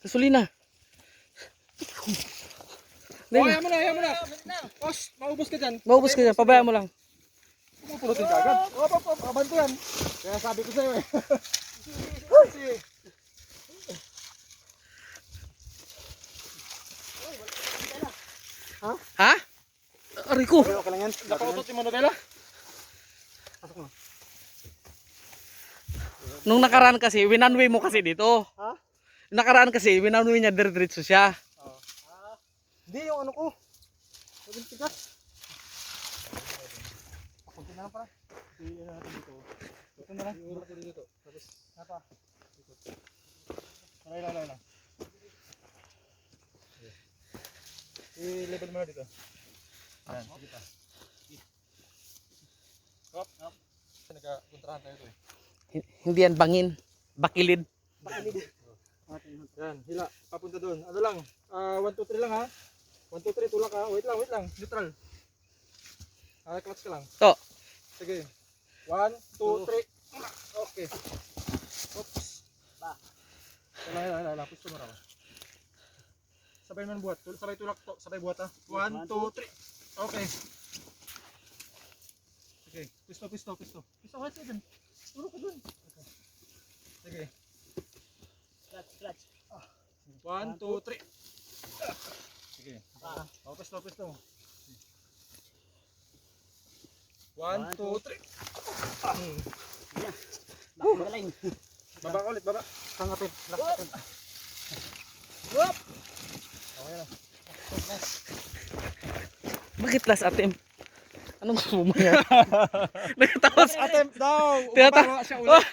Gasolina. Oh, ayaw mo na. Os, maubos ka dyan. Maubos ka dyan, pabayaan mo lang. Pupulutin ka agad. Abanto yan. Kaya sabi ko sa'yo eh. Ha? Aray ko. Okay lang yan. Napautot yung manobela. Nung nakaraan kasi, winanway mo kasi dito. Ha? Nakaraan kasi, winanway niya diretso siya. Hindi, yung ano ko. Yung tigas. Pakunti na lang pala. Hindi natin dito. Ito na lang. Yung natin dito. Tapos, napa. Alay lang. I-level mo na dito. Ayan, sige pa. Hop. Nagkapuntrahan tayo ito eh. Hindi yan bangin. Bakilid. Yan, hila. Papunta doon. Ano lang? 1, 2, 3 lang ha. 1, 2, 3, tulak ha. Wait lang. Neutral. Clutch ka lang. To. Sige. 1, 2, 3. Okay. Oops. Wala. Pusto mo naman. Sabay man buhat. Sabay tulak to. Sabay buhat ha. 1, 2, 3. Okay. Sige. Pisto. Pisto kahit ka dyan. Tulak ka dun. Okay. Sige. Clutch. 1, 2, 3. Sige. Pisto. 1, 2, 3. Galing. Baba ka ulit, baba. Tangapin. Lakapin. Whoop! Okay na. Bakit last attempt? Anong gusto mo yan? Nagtawa sa Attempt daw. Tinatawa siya ulit.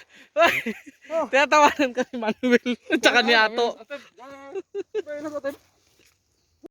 Tinatawanan kami Manuel. Tsaka ni Ato. Attempt. Attempt.